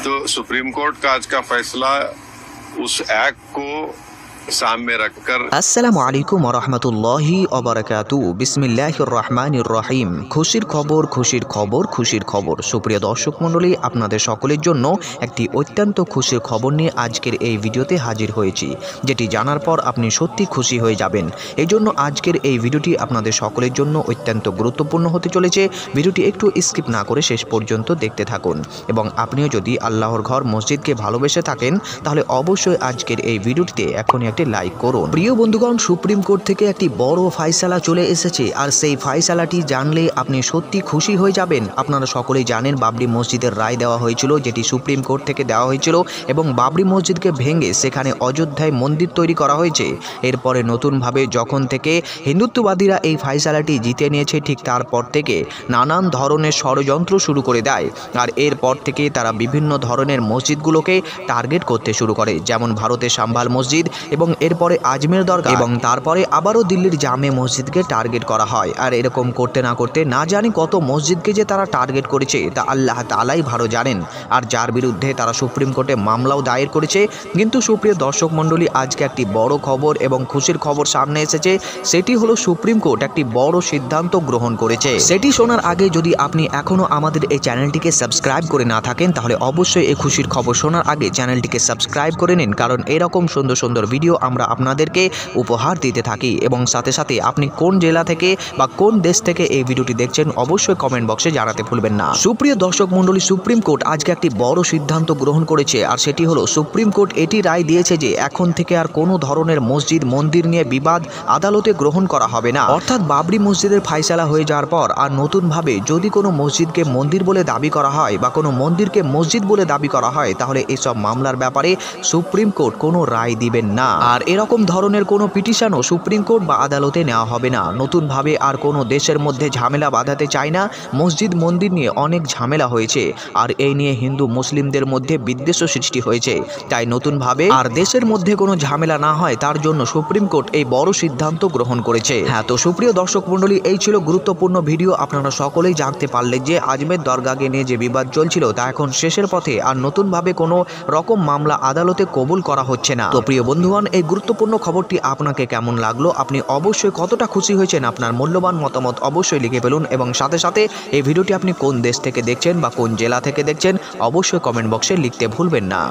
तो supreme court का आज का फैसला उस एक्ट को सामने रखकर আসসালামু আলাইকুম রহমতুল্লাহি অবরাকাতু বিসমিল্লাহির রহমানির রহিম। খুশির খবর খুশির খবর খুশির খবর। সুপ্রিয় দর্শক মণ্ডলী, আপনাদের সকলের জন্য একটি অত্যন্ত খুশির খবর নিয়ে আজকের এই ভিডিওতে হাজির হয়েছি, যেটি জানার পর আপনি সত্যি খুশি হয়ে যাবেন। এই জন্য আজকের এই ভিডিওটি আপনাদের সকলের জন্য অত্যন্ত গুরুত্বপূর্ণ হতে চলেছে। ভিডিওটি একটু স্কিপ না করে শেষ পর্যন্ত দেখতে থাকুন, এবং আপনিও যদি আল্লাহর ঘর মসজিদকে ভালোবেসে থাকেন তাহলে অবশ্যই আজকের এই ভিডিওটিতে এখনই লাইক করুন। প্রিয় বন্ধুগণ, সুপ্রিম কোর্ট থেকে একটি বড় ফায়সালা চলে এসেছে, আর সেই ফায়সালাটি জানলে আপনি সত্যি খুশি হয়ে যাবেন। আপনারা সকলেই জানেন বাবরি মসজিদের রায় দেওয়া হয়েছিল, যেটি সুপ্রিম কোর্ট থেকে দেওয়া হয়েছিল, এবং বাবরি মসজিদকে ভেঙে সেখানে অযোধ্যায় মন্দির তৈরি করা হয়েছে। এরপরে নতুনভাবে যখন থেকে হিন্দুত্ববাদীরা এই ফায়সালাটি জিতে নিয়েছে, ঠিক তারপর থেকে নানান ধরনের ষড়যন্ত্র শুরু করে দেয়, আর এরপর থেকে তারা বিভিন্ন ধরনের মসজিদগুলোকে টার্গেট করতে শুরু করে, যেমন ভারতের সাম্ভাল মসজিদ, এবং এরপরে আজমের দরগা, এবং তারপরে আবারও দিল্লির জামে মসজিদকে টার্গেট করা হয়। আর এরকম করতে না করতে না জানি কত মসজিদকে যে তারা টার্গেট করেছে তা আল্লাহ তাআলাই ভালো জানেন, আর যার বিরুদ্ধে তারা সুপ্রিম কোর্টে মামলাও দায়ের করেছে। কিন্তু সুপ্রিয় দর্শক মণ্ডলী, আজকে একটি বড় খবর এবং খুশির খবর সামনে এসেছে, সেটি হলো সুপ্রিম কোর্ট একটি বড় সিদ্ধান্ত গ্রহণ করেছে। সেটি শোনার আগে যদি আপনি এখনও আমাদের এই চ্যানেলটিকে সাবস্ক্রাইব করে না থাকেন তাহলে অবশ্যই এই খুশির খবর শোনার আগে চ্যানেলটিকে সাবস্ক্রাইব করে নিন, কারণ এরকম সুন্দর সুন্দর ভিডিও আমরা আপনাদেরকে উপহার দিতে থাকি। এবং সাথে সাথে আপনি কোন জেলা থেকে বা কোন দেশ থেকে এই ভিডিওটি দেখছেন অবশ্যই কমেন্ট বক্সে জানাতে ভুলবেন না। সুপ্রিয় দর্শক মণ্ডলী, সুপ্রিম কোর্ট আজকে একটি বড় সিদ্ধান্ত গ্রহণ করেছে, আর সেটি হলো সুপ্রিম কোর্ট এটি রায় দিয়েছে যে এখন থেকে আর কোনো ধরনের মসজিদ মন্দির নিয়ে বিবাদ আদালতে গ্রহণ করা হবে না। অর্থাৎ বাবরি মসজিদের ফায়সালা হয়ে যাওয়ার পর আর নতুনভাবে যদি কোনো মসজিদকে মন্দির বলে দাবি করা হয় বা কোনো মন্দিরকে মসজিদ বলে দাবি করা হয়, তাহলে এসব মামলার ব্যাপারে সুপ্রিম কোর্ট কোনো রায় দিবেন না, আর এরকম ধরনের কোনো পিটিশনও সুপ্রিম কোর্ট বা আদালতে নেওয়া হবে না। নতুনভাবে আর কোনো দেশের মধ্যে ঝামেলা বাঁধাতে চায় না। মসজিদ মন্দির নিয়ে অনেক ঝামেলা হয়েছে, আর এই নিয়ে হিন্দু মুসলিমদের মধ্যে বিদ্বেষও সৃষ্টি হয়েছে। তাই নতুনভাবে আর দেশের মধ্যে কোনো ঝামেলা না হয় তার জন্য সুপ্রিম কোর্ট এই বড় সিদ্ধান্ত গ্রহণ করেছে। হ্যাঁ, তো সুপ্রিয় দর্শক মণ্ডলী, এই ছিল গুরুত্বপূর্ণ ভিডিও। আপনারা সকলেই জানতে পারলেন যে আজমের দরগাকে নিয়ে যে বিবাদ চলছিল তা এখন শেষের পথে, আর নতুনভাবে কোনো রকম মামলা আদালতে কবুল করা হচ্ছে না। তো প্রিয় বন্ধুগণ, এই গুরুত্বপূর্ণ খবরটি আপনাকে কেমন লাগলো, আপনি অবশ্যই কতটা খুশি হয়েছেন, আপনার মূল্যবান মতামত অবশ্যই লিখে ফেলুন। এবং সাথে সাথে এই ভিডিওটি আপনি কোন দেশ থেকে দেখছেন বা কোন জেলা থেকে দেখছেন অবশ্যই কমেন্ট বক্সে লিখতে ভুলবেন না।